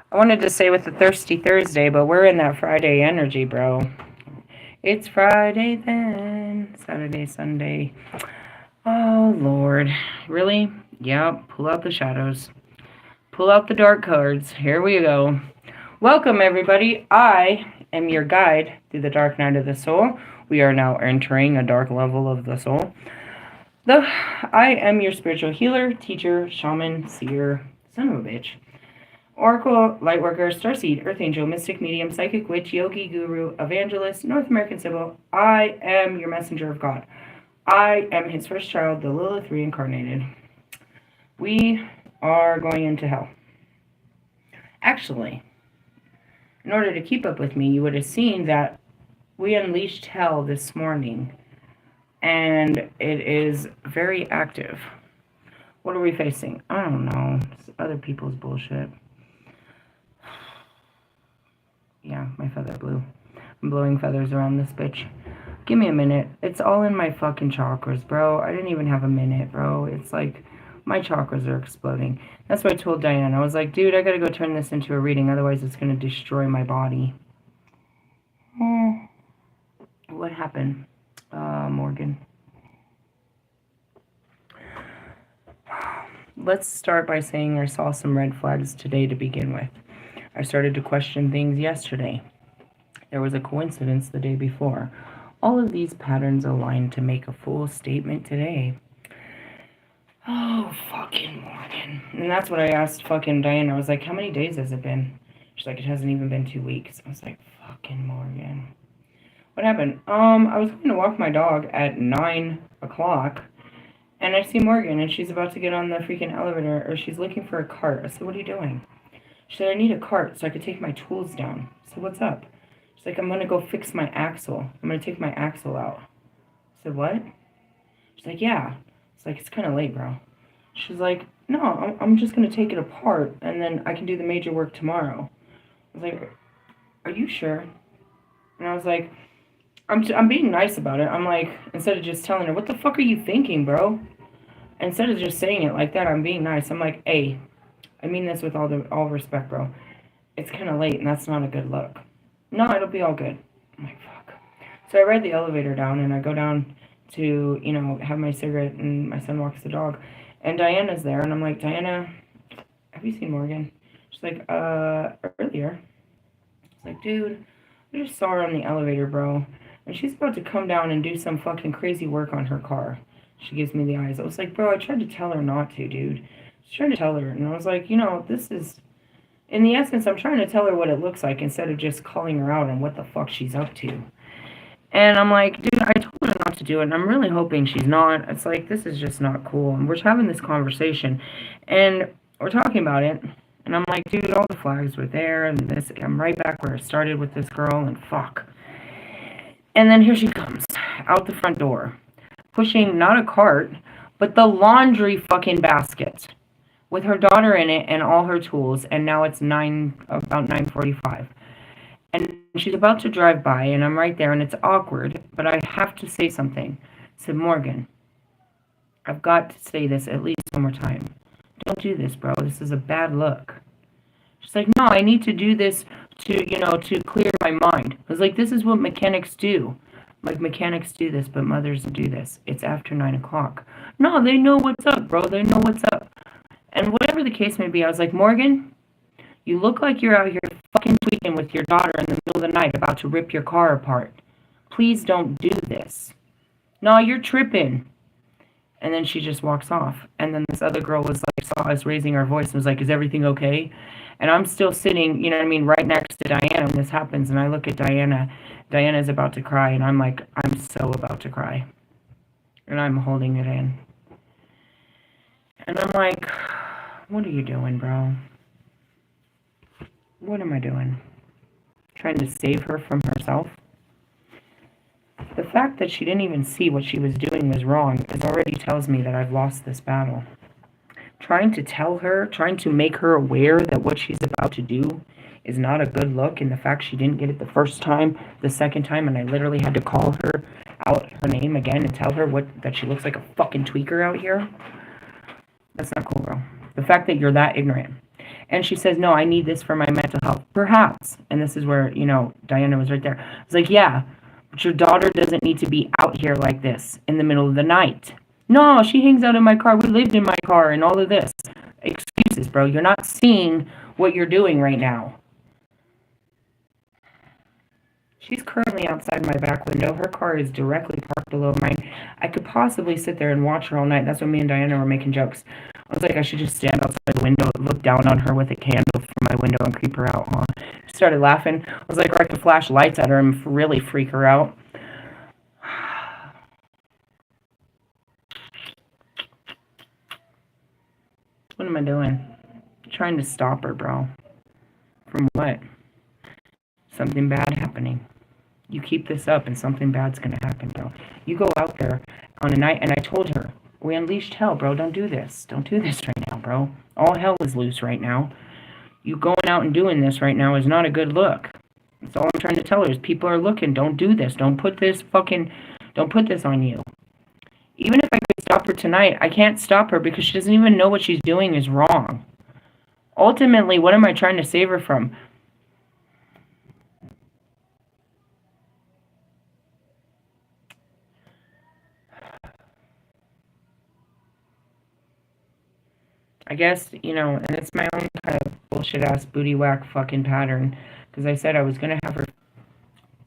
I wanted to say with the Thirsty Thursday, but we're in that Friday energy, bro. It's Friday then. Saturday, Sunday. Oh, Lord. Really? Yep. Pull out the shadows. Pull out the dark cards. Here we go. Welcome, everybody. I am your guide through the dark night of the soul. We are now entering a dark level of the soul. I am your spiritual healer, teacher, shaman, seer, son of a bitch. Oracle, Lightworker, Starseed, Earth Angel, Mystic, Medium, Psychic, Witch, Yogi, Guru, Evangelist, North American Sybil. I am your messenger of God. I am his first child, the Lilith reincarnated. We are going into hell. Actually, in order to keep up with me, you would have seen that we unleashed hell this morning. And it is very active. What are we facing? I don't know. It's other people's bullshit. Yeah, my feather blew. I'm blowing feathers around this bitch. Give me a minute. It's all in my fucking chakras, bro. I didn't even have a minute, bro. It's like my chakras are exploding. That's what I told Diane. I was like, dude, I gotta go turn this into a reading. Otherwise, it's gonna destroy my body. What happened? Morgan. Let's start by saying I saw some red flags today to begin with. I started to question things yesterday. There was a coincidence the day before. All of these patterns aligned to make a full statement today. Oh, fucking Morgan. And that's what I asked fucking Diana. I was like, how many days has it been? She's like, it hasn't even been 2 weeks. I was like, fucking Morgan. What happened? I was going to walk my dog at 9 o'clock. And I see Morgan, and she's about to get on the freaking elevator, or she's looking for a cart. I said, what are you doing? She said, I need a cart so I could take my tools down. I said, what's up? She's like, I'm going to go fix my axle. I'm going to take my axle out. I said, what? She's like, yeah. It's like, it's kind of late, bro. She's like, no, I'm just going to take it apart, and then I can do the major work tomorrow. I was like, are you sure? And I was like, I'm being nice about it. I'm like, instead of just telling her, what the fuck are you thinking, bro? Instead of just saying it like that, I'm being nice. I'm like, hey, I mean this with all respect, bro. It's kind of late, and that's not a good look. No, it'll be all good. I'm like, fuck. So I ride the elevator down, and I go down to, have my cigarette, and my son walks the dog. And Diana's there, and I'm like, Diana, have you seen Morgan? She's like, earlier. It's like, dude, I just saw her on the elevator, bro. And she's about to come down and do some fucking crazy work on her car. She gives me the eyes. I was like, bro, I tried to tell her not to, dude. I was trying to tell her. And I was like, this is... In the essence, I'm trying to tell her what it looks like instead of just calling her out on what the fuck she's up to. And I'm like, dude, I told her not to do it, and I'm really hoping she's not. It's like, this is just not cool. And we're having this conversation, and we're talking about it. And I'm like, dude, all the flags were there, and this, I'm right back where I started with this girl, and fuck. And then here she comes, out the front door, pushing not a cart, but the laundry fucking basket, with her daughter in it and all her tools, and now it's about 9:45. And she's about to drive by, and I'm right there, and it's awkward, but I have to say something. I said, Morgan, I've got to say this at least one more time. Don't do this, bro. This is a bad look. She's like, no, I need to do this to clear my mind. I was like, this is what mechanics do. Like, mechanics do this, but mothers do this. It's after 9 o'clock. No, they know what's up, bro. They know what's up. And whatever the case may be, I was like, Morgan, you look like you're out here fucking tweaking with your daughter in the middle of the night about to rip your car apart. Please don't do this. No, you're tripping. And then she just walks off. And then this other girl was like, saw us raising our voice and was like, is everything okay? And I'm still sitting, right next to Diana when this happens. And I look at Diana. Diana's about to cry. And I'm like, I'm so about to cry. And I'm holding it in. And I'm like, what are you doing, bro? What am I doing? Trying to save her from herself? The fact that she didn't even see what she was doing was wrong already tells me that I've lost this battle. Trying to tell her, trying to make her aware that what she's about to do is not a good look, and the fact she didn't get it the first time, the second time, and I literally had to call her out her name again and tell her that she looks like a fucking tweaker out here. That's not cool, bro. The fact that you're that ignorant. And she says, no, I need this for my mental health. Perhaps. And this is where, Diana was right there. I was like, yeah, but your daughter doesn't need to be out here like this in the middle of the night. No, she hangs out in my car. We lived in my car and all of this. Excuses, bro. You're not seeing what you're doing right now. She's currently outside my back window. Her car is directly parked below mine. I could possibly sit there and watch her all night. That's what me and Diana were making jokes. I was like, I should just stand outside the window, look down on her with a candle from my window and creep her out. She started laughing. I was like, or I could flash lights at her and really freak her out. What am I doing? Trying to stop her, bro. From what? Something bad happening. You keep this up and something bad's gonna happen, bro. You go out there on a night, and I told her, we unleashed hell, bro. Don't do this. Don't do this right now, bro. All hell is loose right now. You going out and doing this right now is not a good look. That's all I'm trying to tell her is people are looking. Don't do this. Don't put this on you. Even if I could stop her tonight, I can't stop her because she doesn't even know what she's doing is wrong. Ultimately, what am I trying to save her from? I guess, and it's my own kind of bullshit-ass booty whack fucking pattern. Because I said I was going to have her...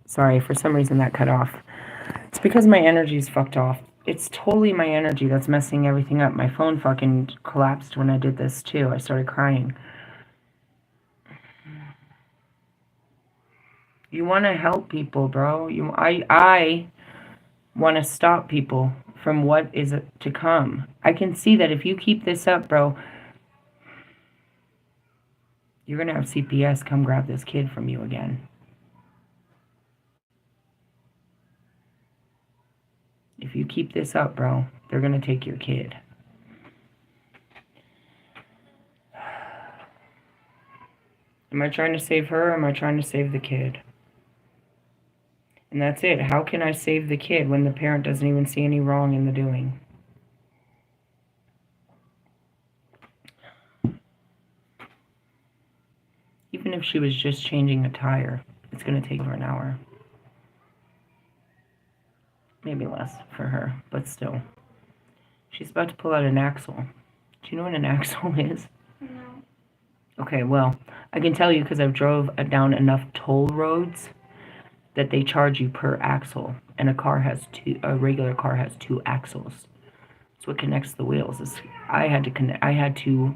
Sorry, for some reason that cut off. It's because my energy's fucked off. It's totally my energy that's messing everything up. My phone fucking collapsed when I did this, too. I started crying. You want to help people, bro. I want to stop people from what is to come. I can see that if you keep this up, bro, you're going to have CPS come grab this kid from you again. If you keep this up, bro, they're going to take your kid. Am I trying to save her or am I trying to save the kid? And that's it. How can I save the kid when the parent doesn't even see any wrong in the doing? Even if she was just changing a tire, it's going to take over an hour. Maybe less for her, but still. She's about to pull out an axle. Do you know what an axle is? No. Okay, well, I can tell you because I've drove down enough toll roads that they charge you per axle, and a regular car has 2 axles. It's what connects the wheels. I had to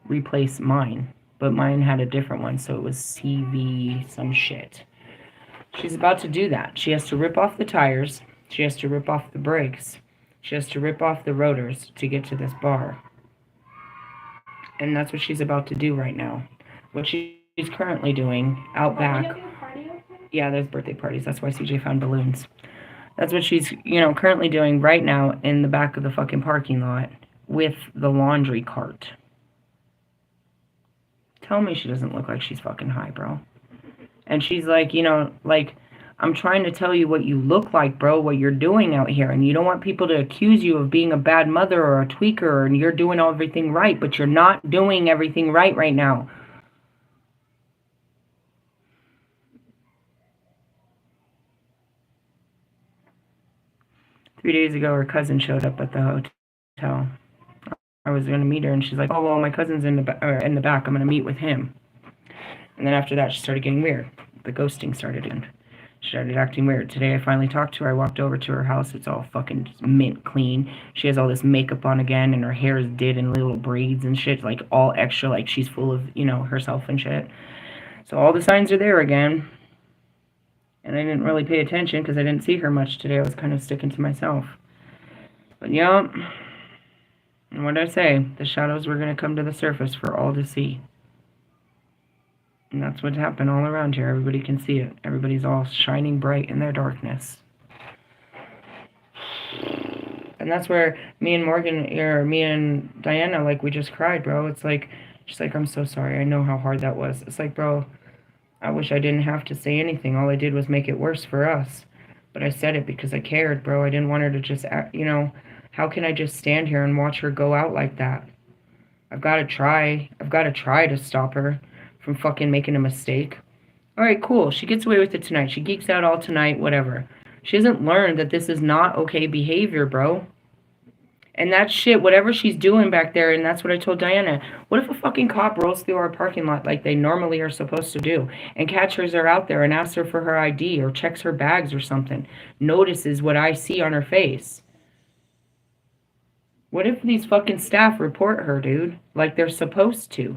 replace mine, but mine had a different one, so it was CV some shit. She's about to do that. She has to rip off the tires. She has to rip off the brakes. She has to rip off the rotors to get to this bar. And that's what she's about to do right now. What she's currently doing out back. Yeah, there's birthday parties. That's why CJ found balloons. That's what she's, currently doing right now in the back of the fucking parking lot with the laundry cart. Tell me she doesn't look like she's fucking high, bro. And she's like, I'm trying to tell you what you look like, bro, what you're doing out here. And you don't want people to accuse you of being a bad mother or a tweaker and you're doing everything right, but you're not doing everything right now. Three days ago, her cousin showed up at the hotel. I was going to meet her, and she's like, oh, well, my cousin's in the back. I'm going to meet with him. And then after that, she started getting weird. The ghosting started in. She started acting weird. Today, I finally talked to her. I walked over to her house. It's all fucking mint clean. She has all this makeup on again, and her hair is did in little braids and shit, like all extra, like she's full of, herself and shit. So all the signs are there again. And I didn't really pay attention because I didn't see her much today. I was kind of sticking to myself. But yeah, and what did I say? The shadows were going to come to the surface for all to see. And that's what happened all around here. Everybody can see it. Everybody's all shining bright in their darkness. And that's where me and Diana, like, we just cried, bro. It's like, she's like, I'm so sorry. I know how hard that was. It's like, bro, I wish I didn't have to say anything. All I did was make it worse for us. But I said it because I cared, bro. I didn't want her to just, how can I just stand here and watch her go out like that? I've got to try. I've got to try to stop her from fucking making a mistake. All right, cool. She gets away with it tonight. She geeks out all tonight, whatever. She hasn't learned that this is not okay behavior, bro. And that shit, whatever she's doing back there, and that's what I told Diana. What if a fucking cop rolls through our parking lot like they normally are supposed to do and catches her out there and asks her for her ID or checks her bags or something? Notices what I see on her face. What if these fucking staff report her, dude? Like they're supposed to?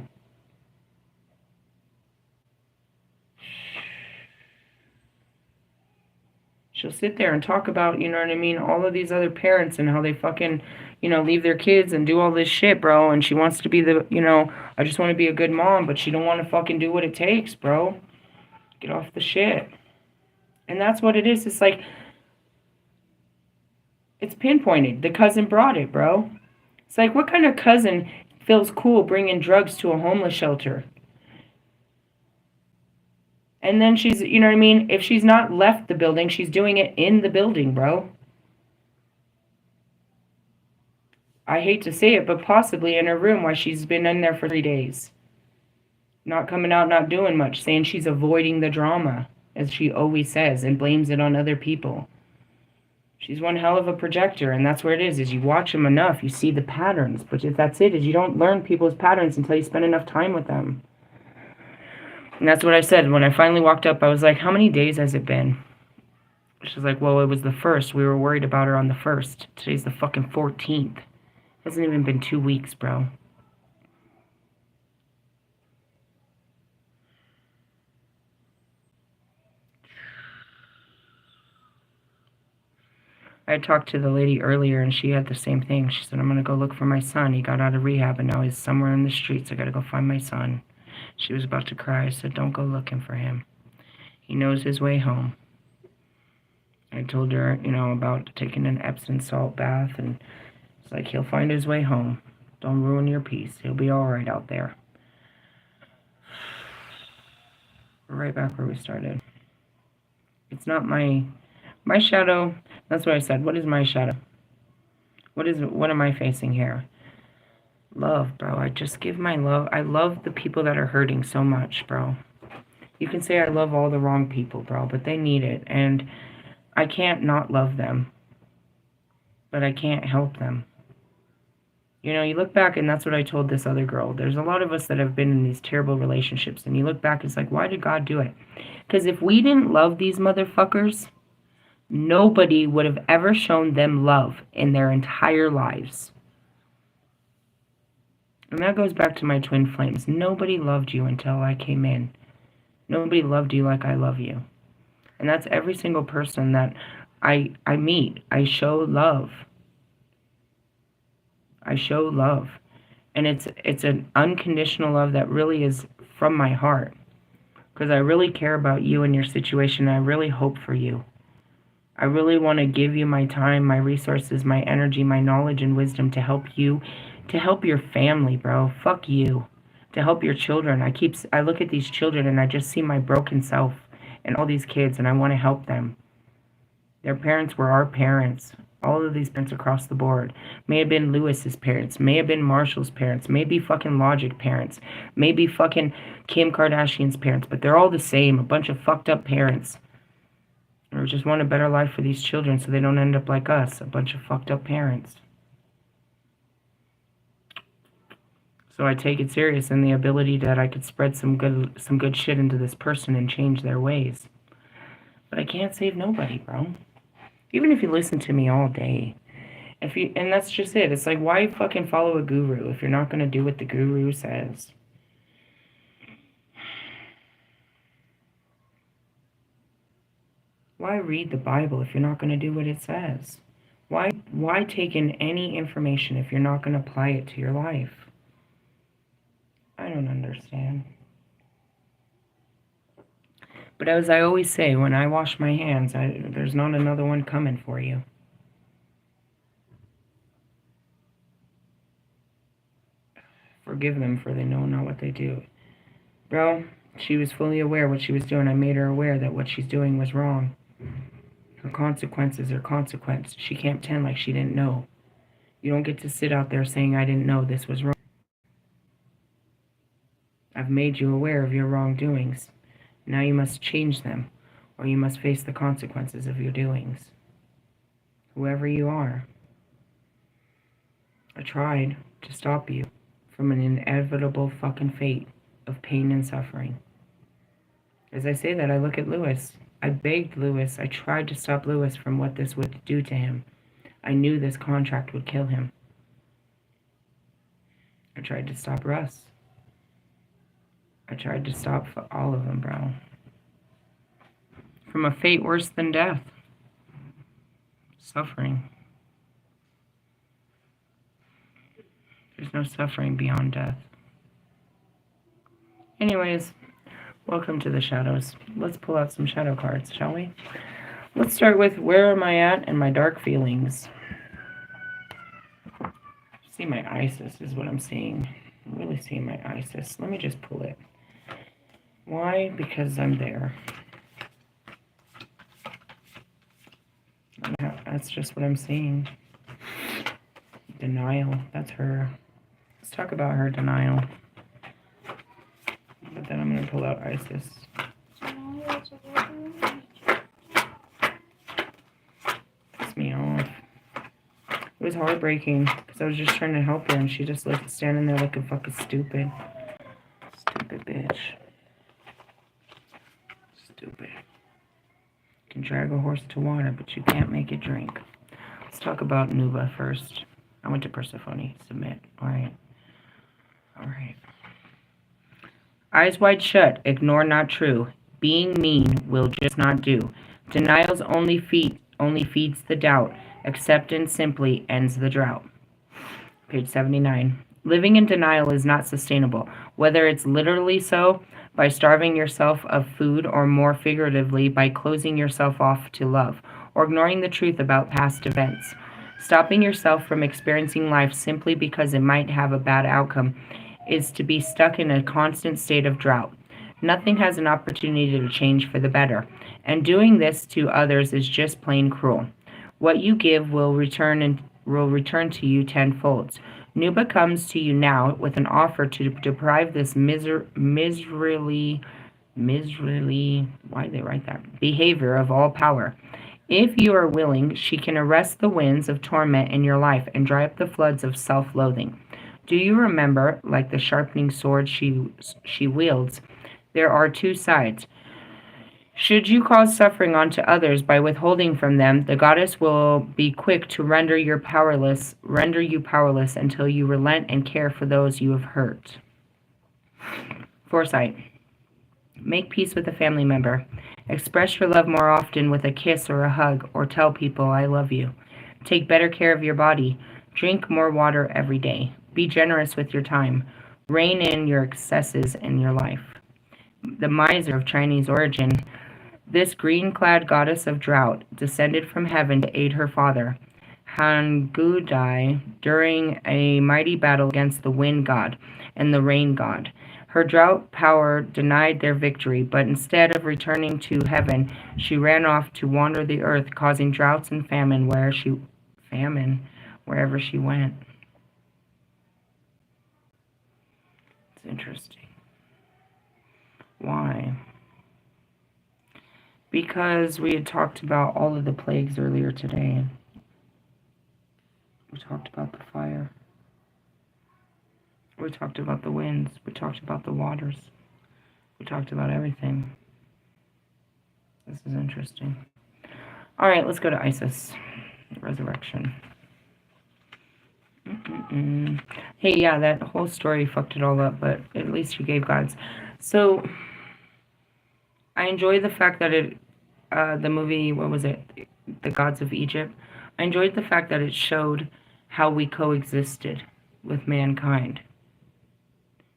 She'll sit there and talk about, you know what I mean, all of these other parents and how they fucking, you know, leave their kids and do all this shit, bro. And she wants to be the, you know, I just want to be a good mom, but she don't want to fucking do what it takes, bro. Get off the shit. And that's what it is. It's like, it's pinpointed. The cousin brought it, bro. It's like, what kind of cousin feels cool bringing drugs to a homeless shelter? And then she's, you know what I mean? If she's not left the building, she's doing it in the building, bro. I hate to say it, but possibly in her room while she's been in there for 3 days. Not coming out, not doing much, saying she's avoiding the drama, as she always says, and blames it on other people. She's one hell of a projector, and that's where it is you watch them enough, you see the patterns. But if that's it, is you don't learn people's patterns until you spend enough time with them. And that's what I said. When I finally walked up, I was like, how many days has it been? She's like, well, it was the 1st. We were worried about her on the 1st. Today's the fucking 14th. It hasn't even been 2 weeks, bro. I talked to the lady earlier, and she had the same thing. She said, I'm going to go look for my son. He got out of rehab, and now he's somewhere in the streets. I got to go find my son. She was about to cry. I said, don't go looking for him. He knows his way home. I told her, you know, about taking an Epsom salt bath, and it's like, he'll find his way home. Don't ruin your peace. He'll be all right out there. We're right back where we started. It's not my shadow. That's what I said. What is my shadow? What am I facing here? Love, bro. I just give my love. I love the people that are hurting so much, bro. You can say I love all the wrong people, bro, but they need it. And I can't not love them. But I can't help them. You know, you look back, and that's what I told this other girl. There's a lot of us that have been in these terrible relationships, and you look back, it's like, why did God do it? Because if we didn't love these motherfuckers, nobody would have ever shown them love in their entire lives. And that goes back to my twin flames. Nobody loved you until I came in. Nobody loved you like I love you. And that's every single person that I meet. I show love. I show love. And it's an unconditional love that really is from my heart. Because I really care about you and your situation. I really hope for you. I really want to give you my time, my resources, my energy, my knowledge and wisdom to help you, to help your family, bro. Fuck you. To help your children. I look at these children and I just see my broken self and all these kids, and I want to help them. Their parents were our parents. All of these parents across the board. May have been Lewis's parents. May have been Marshall's parents. Maybe fucking Logic parents. Maybe fucking Kim Kardashian's parents. But they're all the same. A bunch of fucked up parents. Or just want a better life for these children so they don't end up like us. A bunch of fucked up parents. So I take it serious in the ability that I could spread some good shit into this person and change their ways. But I can't save nobody, bro. Even if you listen to me all day. And that's just it. It's like, why fucking follow a guru if you're not going to do what the guru says? Why read the Bible if you're not going to do what it says? Why take in any information if you're not going to apply it to your life? I don't understand. But as I always say, when I wash my hands, there's not another one coming for you. Forgive them, for they know not what they do. Bro, she was fully aware what she was doing. I made her aware that what she's doing was wrong. Her consequences are consequence. She can't pretend like she didn't know. You don't get to sit out there saying, I didn't know this was wrong. have made you aware of your wrongdoings. Now you must change them, or you must face the consequences of your doings. Whoever you are, I tried to stop you from an inevitable fucking fate of pain and suffering. As I say that, I look at Lewis. I begged Lewis. I tried to stop Lewis from what this would do to him. I knew this contract would kill him. I tried to stop Russ. I tried to stop all of them, bro. From a fate worse than death. Suffering. There's no suffering beyond death. Anyways, welcome to the shadows. Let's pull out some shadow cards, shall we? Let's start with where am I at and my dark feelings. See my Isis is what I'm seeing. I'm really seeing my Isis. Let me just pull it. Why? Because I'm there. That's just what I'm seeing. Denial. That's her. Let's talk about her denial. But then I'm going to pull out Isis. Pissed me off. It was heartbreaking because I was just trying to help her and she just like standing there looking fucking stupid. Stupid bitch. Stupid. You can drag a horse to water, but you can't make it drink. Let's talk about Nuba first. I went to Persephone. Submit. Alright. Alright. Eyes wide shut. Ignore not true. Being mean will just not do. Denials only feeds the doubt. Acceptance simply ends the drought. Page 79. Living in denial is not sustainable, whether it's literally so, by starving yourself of food, or more figuratively, by closing yourself off to love, or ignoring the truth about past events. Stopping yourself from experiencing life simply because it might have a bad outcome is to be stuck in a constant state of drought. Nothing has an opportunity to change for the better, and doing this to others is just plain cruel. What you give will return to you tenfold. Nuba comes to you now with an offer to deprive this miserly, why they write that, behavior of all power. If you are willing, she can arrest the winds of torment in your life and dry up the floods of self-loathing. Do you remember, like the sharpening sword she wields, there are two sides. Should you cause suffering onto others by withholding from them, the goddess will be quick to render you powerless until you relent and care for those you have hurt. Foresight. Make peace with a family member. Express your love more often with a kiss or a hug, or tell people I love you. Take better care of your body. Drink more water every day. Be generous with your time. Rein in your excesses in your life. The miser of Chinese origin. This green-clad goddess of drought descended from heaven to aid her father, Hangudai, during a mighty battle against the wind god and the rain god. Her drought power denied their victory, but instead of returning to heaven, she ran off to wander the earth, causing droughts and famine wherever she went. It's interesting. Why? Because we had talked about all of the plagues earlier today. We talked about the fire. We talked about the winds. We talked about the waters. We talked about everything. This is interesting. All right, let's go to Isis. Resurrection. Hey, yeah, that whole story fucked it all up, but at least you gave gods. So I enjoyed the fact that the movie, what was it? The Gods of Egypt. I enjoyed the fact that it showed how we coexisted with mankind.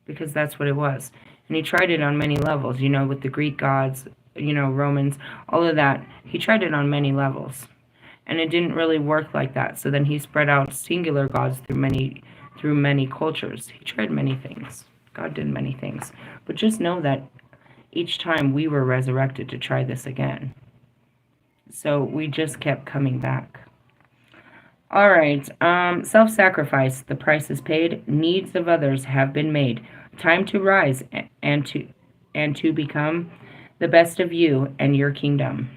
Because that's what it was. And he tried it on many levels, with the Greek gods, Romans, all of that. He tried it on many levels. And it didn't really work like that. So then he spread out singular gods through many cultures. He tried many things. God did many things. But just know that each time we were resurrected to try this again. So we just kept coming back. All right. Self-sacrifice. The price is paid. Needs of others have been made. Time to rise and to become the best of you and your kingdom.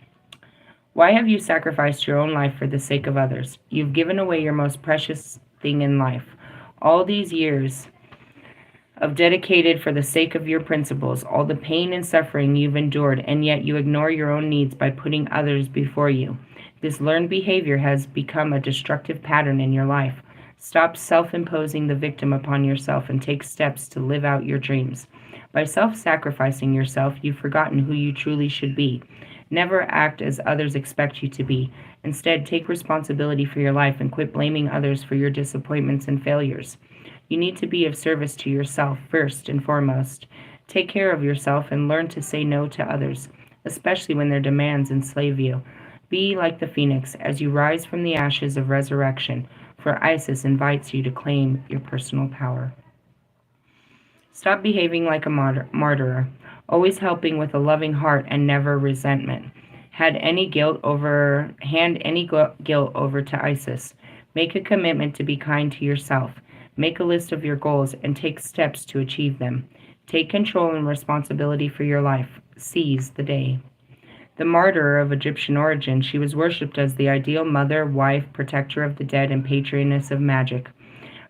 Why have you sacrificed your own life for the sake of others? You've given away your most precious thing in life. All these years of dedicated for the sake of your principles, all the pain and suffering you've endured, and yet you ignore your own needs by putting others before you. This learned behavior has become a destructive pattern in your life. Stop self-imposing the victim upon yourself and take steps to live out your dreams. By self-sacrificing yourself, you've forgotten who you truly should be. Never act as others expect you to be. Instead, take responsibility for your life and quit blaming others for your disappointments and failures. You need to be of service to yourself first and foremost. Take care of yourself and learn to say no to others, especially when their demands enslave you. Be like the phoenix as you rise from the ashes of resurrection, for Isis invites you to claim your personal power. Stop behaving like a martyr, always helping with a loving heart and never resentment. Hand any guilt over to Isis. Make a commitment to be kind to yourself. Make a list of your goals and take steps to achieve them. Take control and responsibility for your life. Seize the day. The martyr of Egyptian origin, she was worshipped as the ideal mother, wife, protector of the dead, and patroness of magic.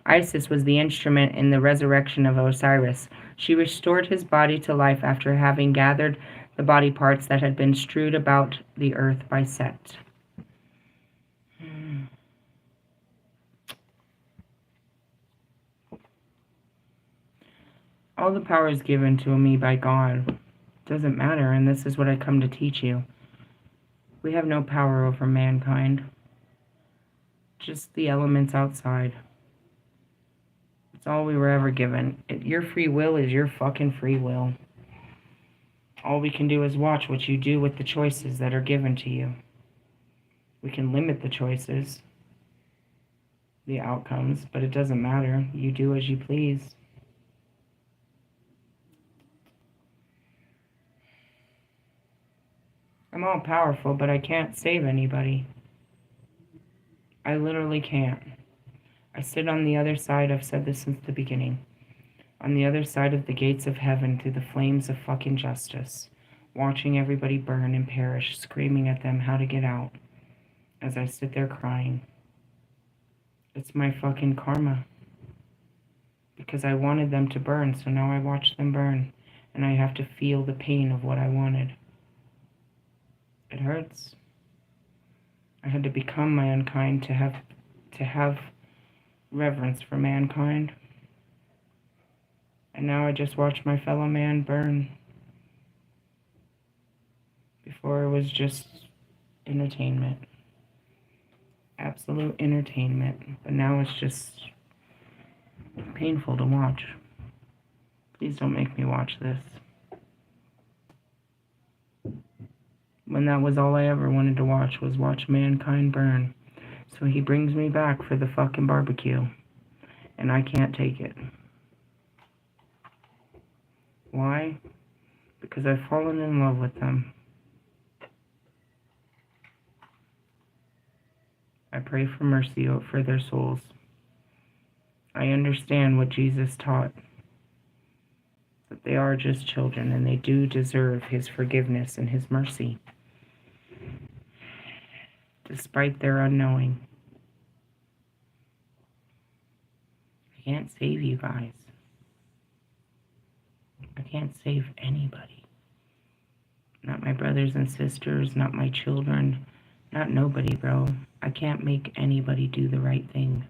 Isis was the instrument in the resurrection of Osiris. She restored his body to life after having gathered the body parts that had been strewed about the earth by Set. All the power is given to me by God. Doesn't matter, and this is what I come to teach you. We have no power over mankind. Just the elements outside. It's all we were ever given. Your free will is your fucking free will. All we can do is watch what you do with the choices that are given to you. We can limit the choices, the outcomes, but it doesn't matter. You do as you please. I'm all powerful, but I can't save anybody. I literally can't. I sit on the other side, I've said this since the beginning, on the other side of the gates of heaven through the flames of fucking justice, watching everybody burn and perish, screaming at them how to get out, as I sit there crying. It's my fucking karma. Because I wanted them to burn, so now I watch them burn, and I have to feel the pain of what I wanted. It hurts. I had to become my unkind to have reverence for mankind. And now I just watch my fellow man burn. Before it was just entertainment. Absolute entertainment. But now it's just painful to watch. Please don't make me watch this. When that was all I ever wanted to watch, was watch mankind burn. So he brings me back for the fucking barbecue. And I can't take it. Why? Because I've fallen in love with them. I pray for mercy for their souls. I understand what Jesus taught. That they are just children and they do deserve his forgiveness and his mercy. Despite their unknowing. I can't save you guys. I can't save anybody. Not my brothers and sisters, not my children, not nobody, bro. I can't make anybody do the right thing.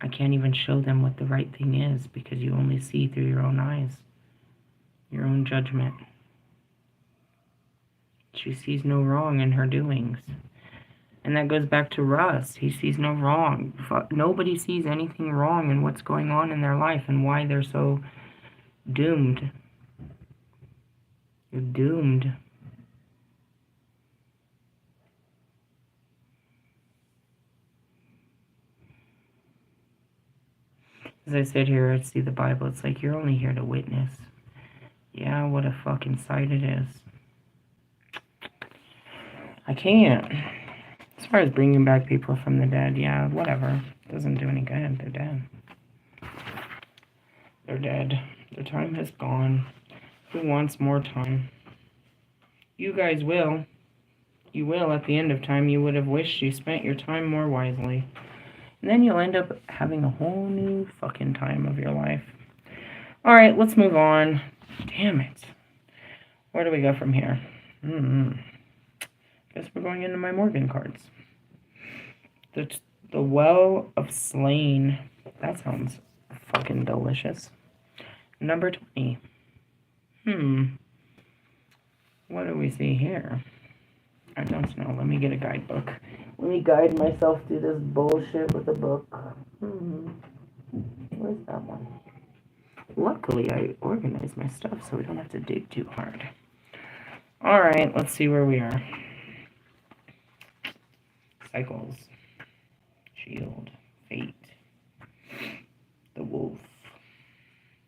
I can't even show them what the right thing is because you only see through your own eyes, your own judgment. She sees no wrong in her doings. And that goes back to Russ. He sees no wrong. Nobody sees anything wrong in what's going on in their life and why they're so doomed. You're doomed. As I sit here, I see the Bible. It's like, you're only here to witness. Yeah, what a fucking sight it is. I can't. As far as bringing back people from the dead, yeah, whatever. Doesn't do any good. They're dead. They're dead. The time has gone. Who wants more time? You guys will. You will at the end of time. You would have wished you spent your time more wisely. And then you'll end up having a whole new fucking time of your life. Alright, let's move on. Damn it. Where do we go from here? Guess we're going into my Morgan cards. The Well of Slain. That sounds fucking delicious. Number 20. What do we see here? I don't know. Let me get a guidebook. Let me guide myself through this bullshit with a book. Where's that one? Luckily, I organized my stuff so we don't have to dig too hard. Alright, let's see where we are. Cycles. Shield. Fate. The wolf.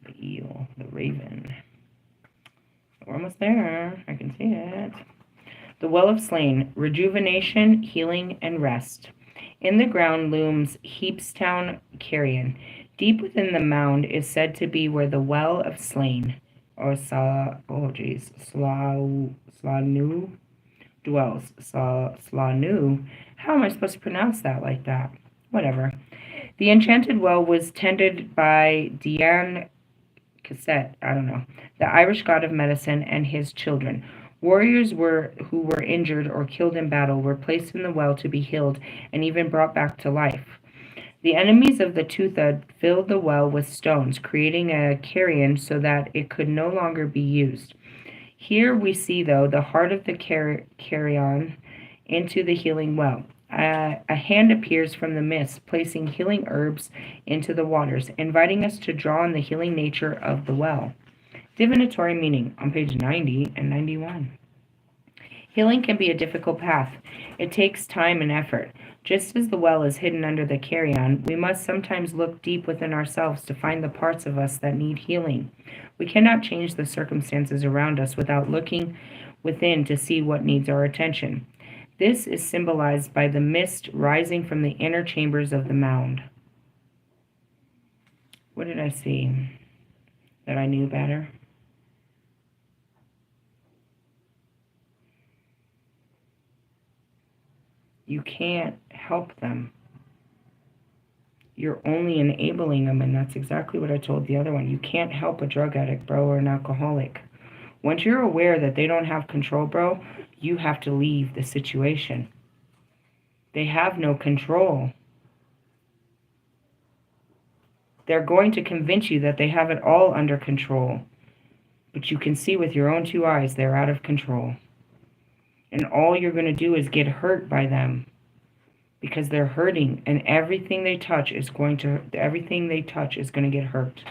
The eel. The raven. We're almost there. I can see it. The Well of Slain. Rejuvenation, healing, and rest. In the ground looms Heapstown Carrion. Deep within the mound is said to be where the Well of Slain, or Slanu dwells. Slanu? How am I supposed to pronounce that like that? Whatever. The enchanted well was tended by Dian Cassette, the Irish god of medicine, and his children. Warriors who were injured or killed in battle were placed in the well to be healed and even brought back to life. The enemies of the Tutha filled the well with stones, creating a carrion so that it could no longer be used. Here we see, though, the heart of the carrion into the healing well. A hand appears from the mist, placing healing herbs into the waters, inviting us to draw on the healing nature of the well. Divinatory meaning on page 90 and 91. Healing can be a difficult path. It takes time and effort. Just as the well is hidden under the carrion, we must sometimes look deep within ourselves to find the parts of us that need healing. We cannot change the circumstances around us without looking within to see what needs our attention. This is symbolized by the mist rising from the inner chambers of the mound. What did I see? That I knew better? You can't help them. You're only enabling them, and that's exactly what I told the other one. You can't help a drug addict, bro, or an alcoholic. Once you're aware that they don't have control, bro, you have to leave the situation. They have no control. They're going to convince you that they have it all under control. But you can see with your own two eyes they're out of control. And all you're going to do is get hurt by them. Because they're hurting, and everything they touch is going to get hurt.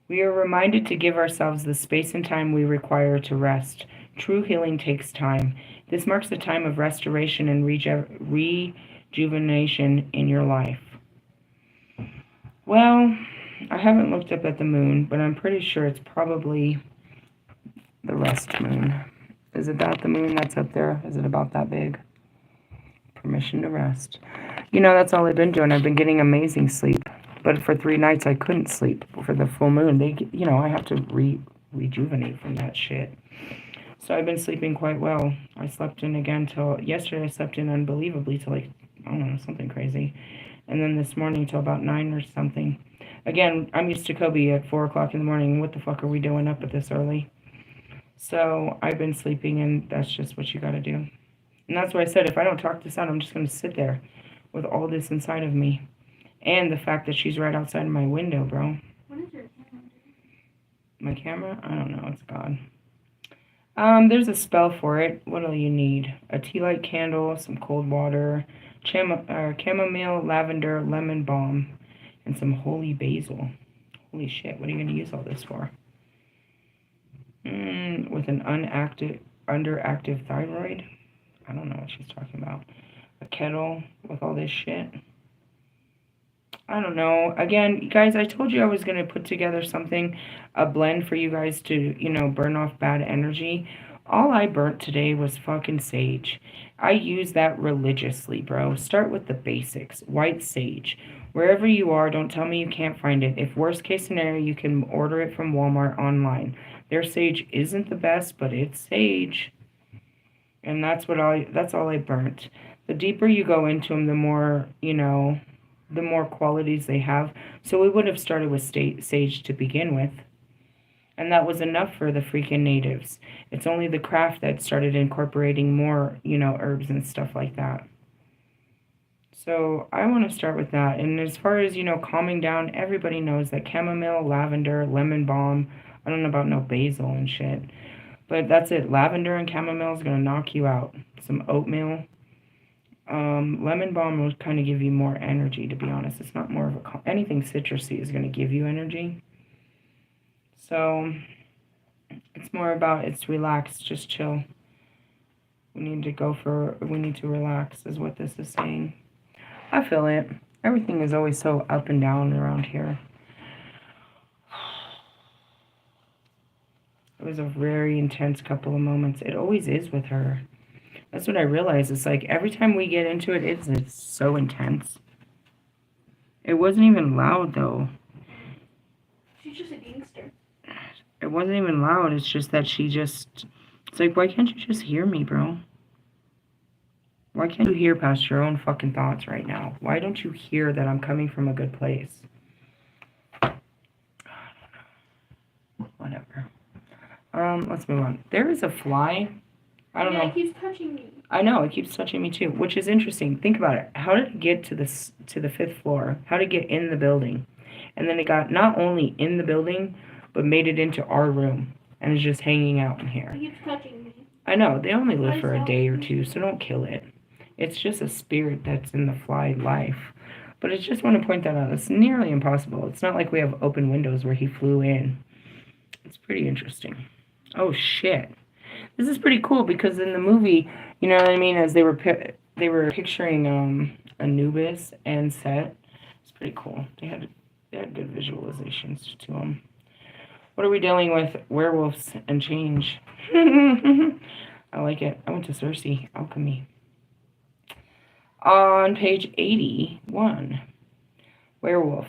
We are reminded to give ourselves the space and time we require to rest. True healing takes time. This marks a time of restoration and rejuvenation in your life. Well, I haven't looked up at the moon, but I'm pretty sure it's probably the rest moon. Is it that the moon that's up there? Is it about that big? Permission to rest. That's all I've been doing. I've been getting amazing sleep. But for 3 nights, I couldn't sleep for the full moon. I have to rejuvenate from that shit. So I've been sleeping quite well. I slept in again till yesterday. I slept in unbelievably till something crazy. And then this morning till about 9 or something. Again, I'm used to Kobe at 4 o'clock in the morning. What the fuck are we doing up at this early? So I've been sleeping, and that's just what you gotta do. And that's why I said, if I don't talk this out, I'm just gonna sit there with all this inside of me. And the fact that she's right outside of my window, bro. What is your camera doing? My camera? I don't know. It's gone. There's a spell for it. What'll you need? A tea light candle, some cold water, chamomile, lavender, lemon balm, and some holy basil. Holy shit, what are you going to use all this for? With an underactive thyroid? I don't know what she's talking about. A kettle with all this shit? I don't know. Again, guys, I told you I was going to put together a blend for you guys to, burn off bad energy. All I burnt today was fucking sage. I use that religiously, bro. Start with the basics. White sage. Wherever you are, don't tell me you can't find it. If worst case scenario, you can order it from Walmart online. Their sage isn't the best, but it's sage. And that's all I burnt. The deeper you go into them, the more, the more qualities they have. So we would have started with sage to begin with. And that was enough for the freaking natives. It's only the craft that started incorporating more, herbs and stuff like that. So I want to start with that. And as far as, calming down, everybody knows that chamomile, lavender, lemon balm, I don't know about no basil and shit. But that's it. Lavender and chamomile is going to knock you out. Some oatmeal. Lemon balm will kind of give you more energy, to be honest. It's not more of a... Anything citrusy is going to give you energy. So it's more about it's relaxed, just chill. We need to relax is what this is saying. I feel it. Everything is always so up and down around here. It was a very intense couple of moments. It always is with her. That's what I realized. It's like every time we get into it, it's so intense. It wasn't even loud, though. She's just a gangster. It wasn't even loud. It's just that it's like, why can't you just hear me, bro? Why can't you hear past your own fucking thoughts right now? Why don't you hear that I'm coming from a good place? Whatever. Let's move on. There is a fly. I don't know. It keeps touching me. I know, it keeps touching me too, which is interesting. Think about it. How did it get to the 5th floor? How did it get in the building? And then it got not only in the building, but made it into our room and is just hanging out in here. It keeps touching me. I know, they only live for a day or two, so don't kill it. It's just a spirit that's in the fly life. But I just want to point that out. It's nearly impossible. It's not like we have open windows where he flew in. It's pretty interesting. Oh, shit. This is pretty cool because in the movie, you know what I mean, as they were picturing Anubis and Set, it's pretty cool. They had good visualizations to them. What are we dealing with? Werewolves and change. I like it. I went to Cersei, Alchemy. On page 81, Werewolf.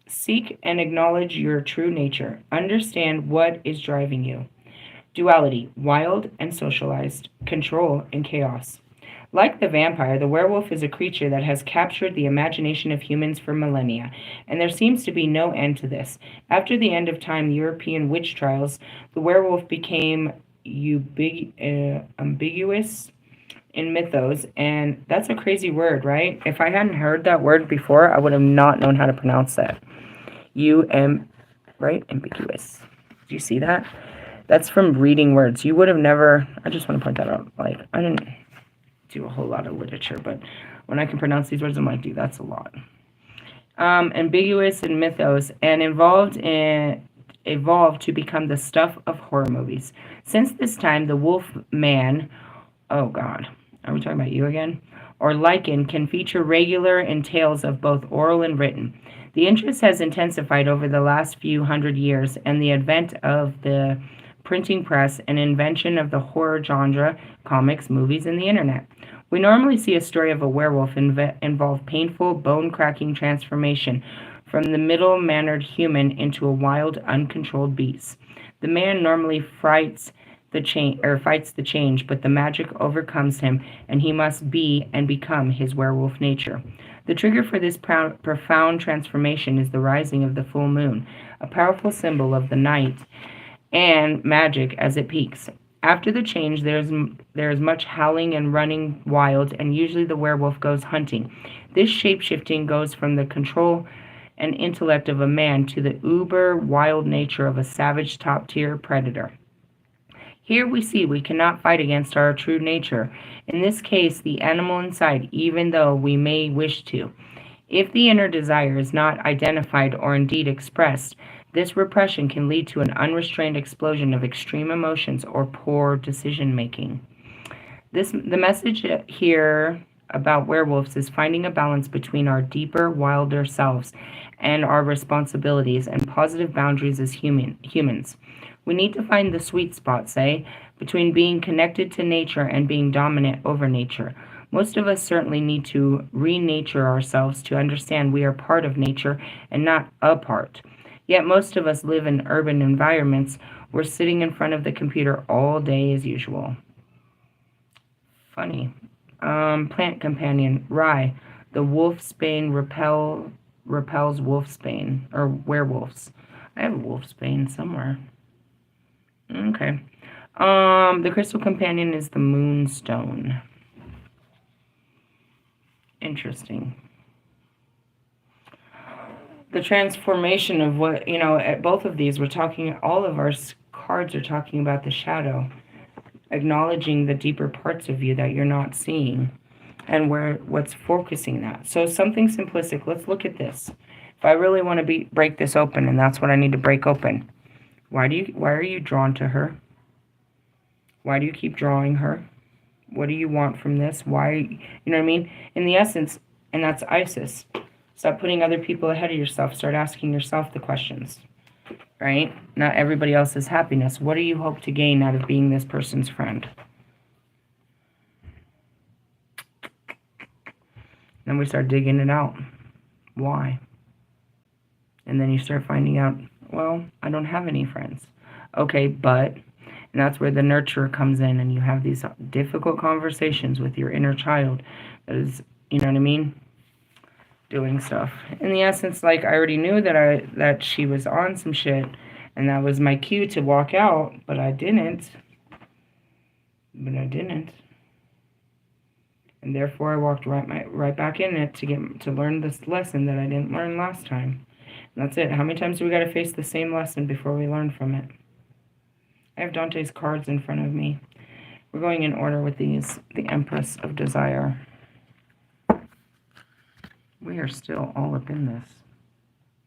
Seek and acknowledge your true nature. Understand what is driving you. Duality, wild and socialized, control and chaos. Like the vampire, the werewolf is a creature that has captured the imagination of humans for millennia, and there seems to be no end to this. After the end of time, the European witch trials, the werewolf became ambiguous in mythos, and that's a crazy word, right? If I hadn't heard that word before, I would have not known how to pronounce that. Right? Ambiguous. Do you see that? That's from reading words. You would have never... I just want to point that out. Like, I didn't do a whole lot of literature, but when I can pronounce these words, I'm like, dude, that's a lot. Ambiguous in mythos and evolved to become the stuff of horror movies. Since this time, the wolf man... Oh, God. Are we talking about you again? Or lichen can feature regular in tales of both oral and written. The interest has intensified over the last few hundred years, and the advent of the printing press and invention of the horror genre, comics, movies, and the internet. We normally see a story of a werewolf involve painful, bone-cracking transformation from the middle-mannered human into a wild, uncontrolled beast. The man normally fights the change, but the magic overcomes him, and he must be and become his werewolf nature. The trigger for this profound transformation is the rising of the full moon, a powerful symbol of the night and magic as it peaks. After the change, there is much howling and running wild, and usually the werewolf goes hunting. This shape-shifting goes from the control and intellect of a man to the uber wild nature of a savage top-tier predator. Here we see we cannot fight against our true nature, in this case the animal inside, even though we may wish to. If the inner desire is not identified or indeed expressed, this repression can lead to an unrestrained explosion of extreme emotions or poor decision-making. The message here about werewolves is finding a balance between our deeper, wilder selves and our responsibilities and positive boundaries as humans. We need to find the sweet spot, say, between being connected to nature and being dominant over nature. Most of us certainly need to renature ourselves to understand we are part of nature and not a part. Yet most of us live in urban environments. We're sitting in front of the computer all day as usual. Funny. Plant companion, rye. The wolfsbane repels wolfsbane, or werewolves. I have wolfsbane somewhere. Okay. The crystal companion is the moonstone. Interesting. The transformation of what, at both of these, all of our cards are talking about the shadow, acknowledging the deeper parts of you that you're not seeing and what's focusing that. So something simplistic. Let's look at this. If I really want to break this open, and that's what I need to break open. Why are you drawn to her? Why do you keep drawing her? What do you want from this? Why, you know what I mean? In the essence, and that's Isis. Stop putting other people ahead of yourself. Start asking yourself the questions, right? Not everybody else's happiness. What do you hope to gain out of being this person's friend? Then we start digging it out. Why? And then you start finding out, well, I don't have any friends. Okay, but... And that's where the nurturer comes in, and you have these difficult conversations with your inner child that is, you know what I mean, doing stuff. In the essence, like, I already knew that she was on some shit, and that was my cue to walk out, but I didn't. And therefore I walked right back in it to learn this lesson that I didn't learn last time. And that's it. How many times do we got to face the same lesson before we learn from it? I have Dante's cards in front of me. We're going in order with these. The Empress of Desire. We are still all up in this.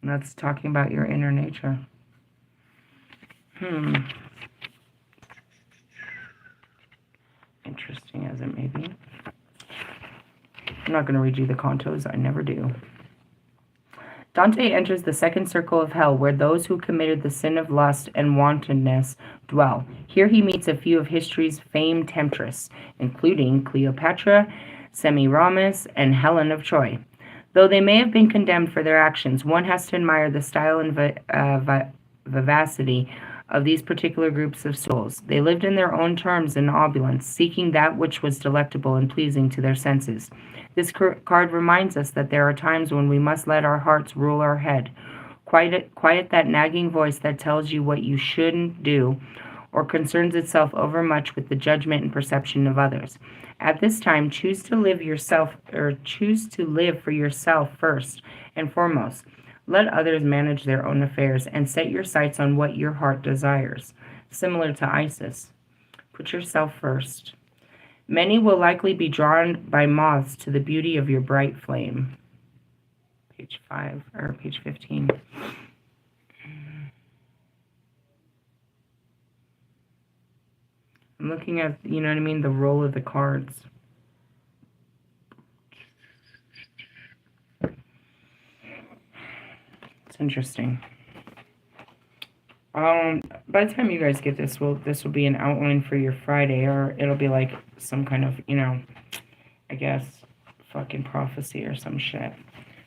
And that's talking about your inner nature. Interesting as it may be. I'm not going to read you the cantos. I never do. Dante enters the second circle of hell, where those who committed the sin of lust and wantonness dwell. Here he meets a few of history's famed temptresses, including Cleopatra, Semiramis, and Helen of Troy. Though they may have been condemned for their actions, one has to admire the style and vivacity of these particular groups of souls. They lived in their own terms in opulence, seeking that which was delectable and pleasing to their senses. This card reminds us that there are times when we must let our hearts rule our head. Quiet that nagging voice that tells you what you shouldn't do or concerns itself overmuch with the judgment and perception of others. At this time, choose to live for yourself first and foremost. Let others manage their own affairs and set your sights on what your heart desires. Similar to Isis. Put yourself first. Many will likely be drawn by moths to the beauty of your bright flame. Page 5, or page 15. I'm looking at, you know what I mean, the roll of the cards. It's interesting. By the time you guys get this will be an outline for your Friday, or it'll be like some kind of, I guess, fucking prophecy or some shit.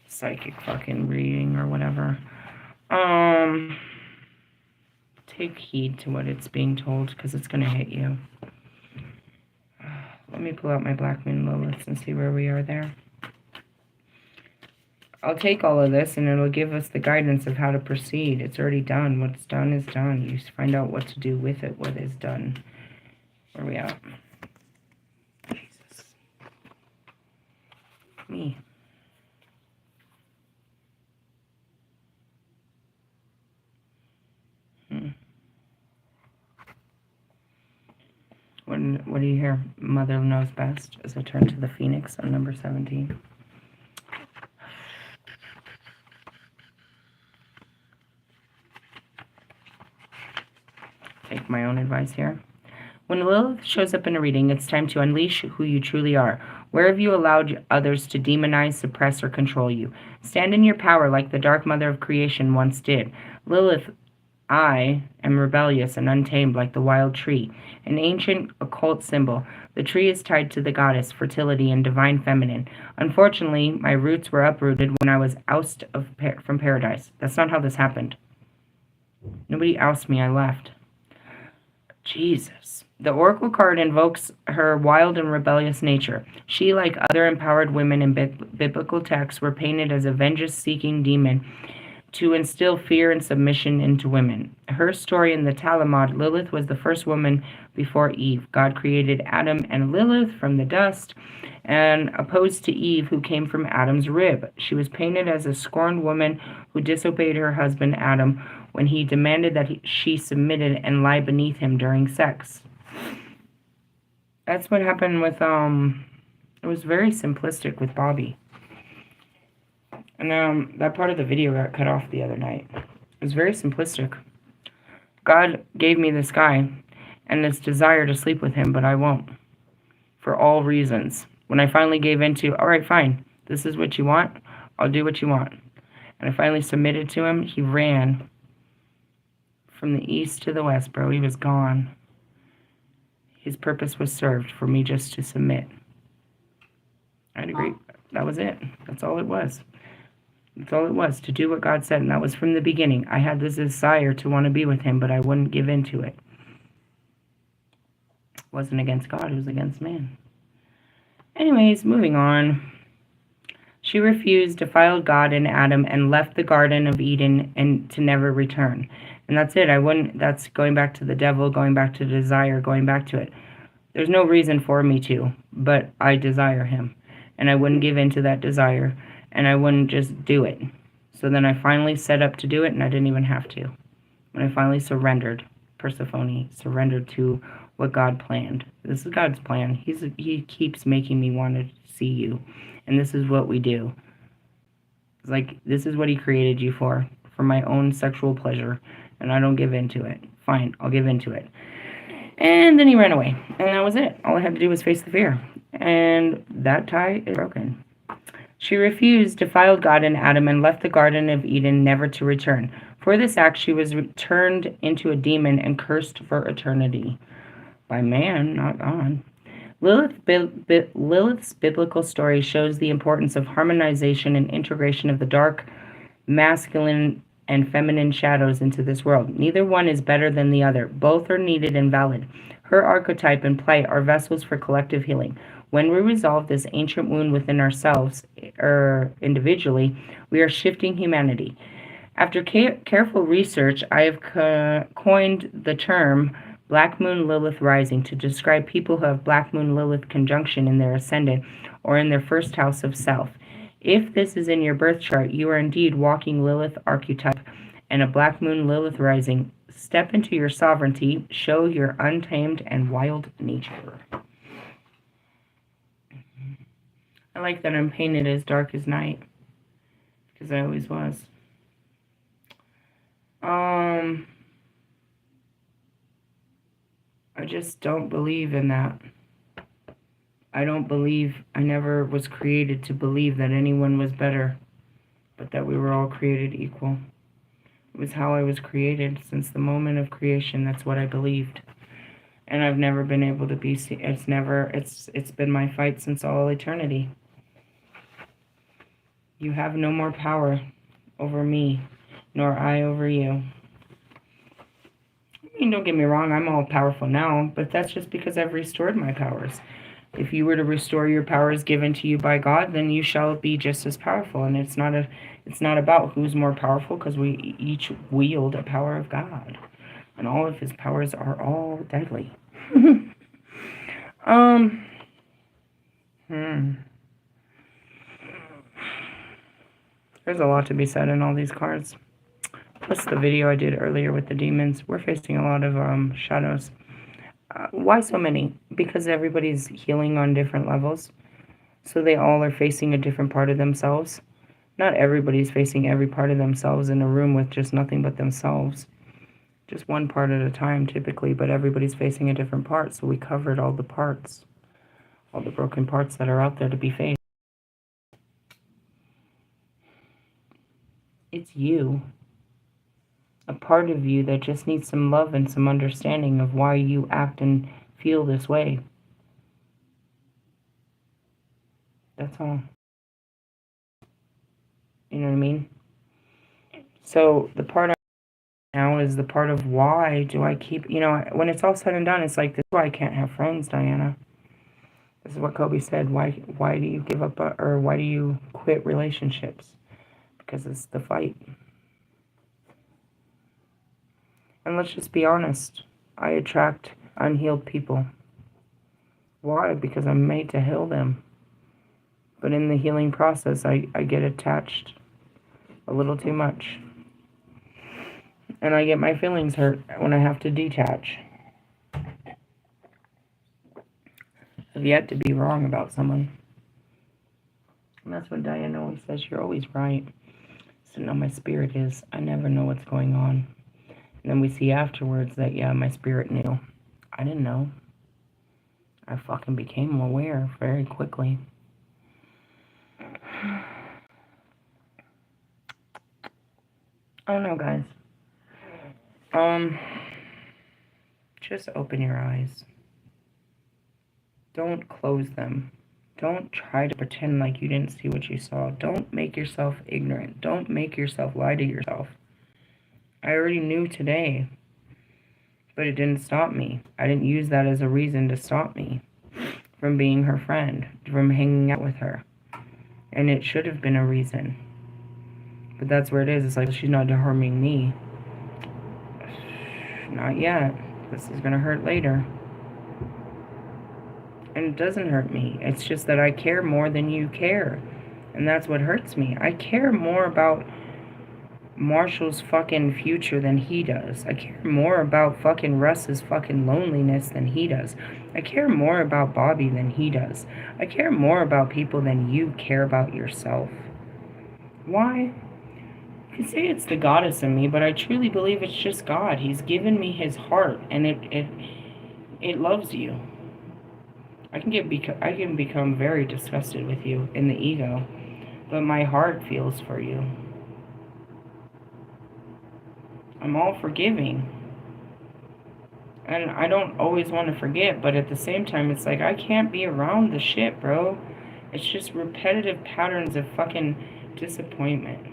Psychic fucking reading or whatever. Take heed to what it's being told, because it's going to hit you. Let me pull out my Black Moon Lilith and see where we are there. I'll take all of this, and it'll give us the guidance of how to proceed. It's already done. What's done is done. You just find out what to do with it, what is done. Where are we at? Jesus. Me. What do you hear? Mother knows best, as I turn to the Phoenix on number 17. Take my own advice here. When Lilith shows up in a reading, it's time to unleash who you truly are. Where have you allowed others to demonize, suppress, or control you? Stand in your power like the Dark Mother of creation once did. Lilith, I am rebellious and untamed like the wild tree, an ancient occult symbol. The tree is tied to the goddess, fertility, and divine feminine. Unfortunately, my roots were uprooted when I was ousted from paradise. That's not how this happened. Nobody ousted me, I left. Jesus. The oracle card invokes her wild and rebellious nature. She, like other empowered women in biblical texts, were painted as a vengeance-seeking demon to instill fear and submission into women. Her story in the Talmud, Lilith was the first woman before Eve. God created Adam and Lilith from the dust, and opposed to Eve, who came from Adam's rib. She was painted as a scorned woman who disobeyed her husband Adam when he demanded that she submitted and lie beneath him during sex. That's what happened with, it was very simplistic with Bobby. And that part of the video got cut off the other night. It was very simplistic. God gave me this guy and this desire to sleep with him, but I won't. For all reasons. When I finally gave into, all right, fine, this is what you want, I'll do what you want. And I finally submitted to him, he ran from the east to the west, bro. He was gone. His purpose was served for me just to submit. I'd agree. That was it. That's all it was. That's all it was, to do what God said, and that was from the beginning. I had this desire to want to be with him, but I wouldn't give in to it. It wasn't against God, it was against man. Anyways, moving on. She refused, defiled God and Adam, and left the Garden of Eden and to never return. And that's it. That's going back to the devil, going back to desire, going back to it. There's no reason for me to, but I desire him. And I wouldn't give in to that desire. And I wouldn't just do it. So then I finally set up to do it, and I didn't even have to. When I finally surrendered, Persephone surrendered to what God planned. This is God's plan. He keeps making me want to see you. And this is what we do. It's like, this is what he created you for my own sexual pleasure. And I don't give in to it. Fine, I'll give in to it. And then he ran away. And that was it. All I had to do was face the fear. And that tie is broken. She refused, defiled God and Adam, and left the Garden of Eden never to return. For this act, she was turned into a demon and cursed for eternity. By man, not God. Lilith's biblical story shows the importance of harmonization and integration of the dark, masculine, and feminine shadows into this world. Neither one is better than the other. Both are needed and valid. Her archetype and plight are vessels for collective healing. When we resolve this ancient wound within ourselves, or individually, we are shifting humanity. After careful research, I have coined the term Black Moon Lilith Rising to describe people who have Black Moon Lilith conjunction in their ascendant or in their first house of self. If this is in your birth chart, you are indeed walking Lilith archetype and a Black Moon Lilith Rising. Step into your sovereignty, show your untamed and wild nature. I like that I'm painted as dark as night, because I always was. I just don't believe in that. I never was created to believe that anyone was better, but that we were all created equal. It was how I was created. Since the moment of creation, that's what I believed. And I've never been able to be, it's been my fight since all eternity. You have no more power over me, nor I over you. I mean, don't get me wrong, I'm all powerful now, but that's just because I've restored my powers. If you were to restore your powers given to you by God, then you shall be just as powerful. And it's not about who's more powerful, because we each wield a power of God. And all of his powers are all deadly. There's a lot to be said in all these cards. Plus the video I did earlier with the demons. We're facing a lot of shadows. Why so many? Because everybody's healing on different levels. So they all are facing a different part of themselves. Not everybody's facing every part of themselves in a room with just nothing but themselves. Just one part at a time typically, but everybody's facing a different part, so we covered all the parts. all the broken parts that are out there to be faced. It's you. A part of you that just needs some love and some understanding of why you act and feel this way. That's all. You know what I mean? So the part now is the part of why do I keep, when it's all said and done, it's like, this is why I can't have friends, Diana. This is what Kobe said. Why do you give up, or why do you quit relationships? Because it's the fight. And let's just be honest. I attract unhealed people. Why? Because I'm made to heal them. But in the healing process, I get attached a little too much. And I get my feelings hurt when I have to detach. I've yet to be wrong about someone. And that's what Diana always says. You're always right. So no, my spirit is. I never know what's going on. And then we see afterwards that, yeah, my spirit knew. I didn't know. I fucking became aware very quickly. I don't know, guys. Just open your eyes. Don't close them. Don't try to pretend like you didn't see what you saw. Don't make yourself ignorant. Don't make yourself lie to yourself. I already knew today, but it didn't stop me. I didn't use that as a reason to stop me from being her friend, from hanging out with her. And it should have been a reason. But that's where it is. It's like, she's not harming me. Not yet. This is going to hurt later. And it doesn't hurt me. It's just that I care more than you care. And that's what hurts me. I care more about Marshall's fucking future than he does. I care more about fucking Russ's fucking loneliness than he does. I care more about Bobby than he does. I care more about people than you care about yourself. Why? You say it's the goddess in me, but I truly believe it's just God. He's given me his heart, and it loves you. I can become very disgusted with you in the ego, but my heart feels for you. I'm all forgiving. And I don't always want to forget, but at the same time, it's like, I can't be around the shit, bro. It's just repetitive patterns of fucking disappointment.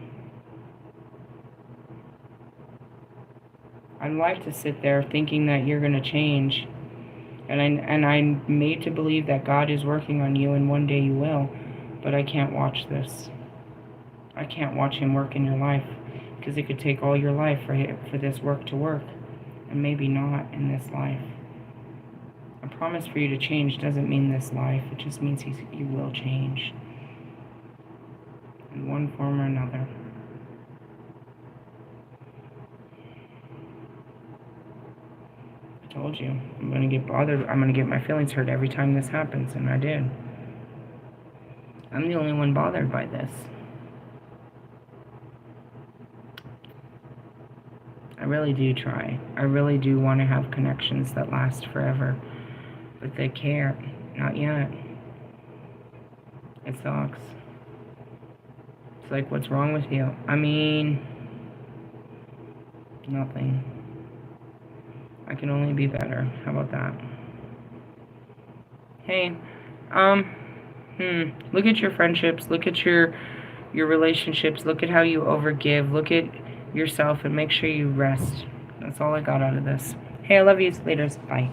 I'd like to sit there thinking that you're going to change. And I'm made to believe that God is working on you, and one day you will. But I can't watch this. I can't watch him work in your life. Because it could take all your life for this work to work. And maybe not in this life. A promise for you to change doesn't mean this life. It just means you will change. In one form or another. I told you. I'm going to get bothered. I'm going to get my feelings hurt every time this happens. And I did. I'm the only one bothered by this. I really do try. I really do want to have connections that last forever. But they can't. Not yet. It sucks. It's like, what's wrong with you? I mean, nothing. I can only be better. How about that? Hey, look at your friendships. Look at your relationships. Look at how you overgive. Look at yourself and make sure you rest. That's all I got out of this. Hey, I love you. Later. Bye.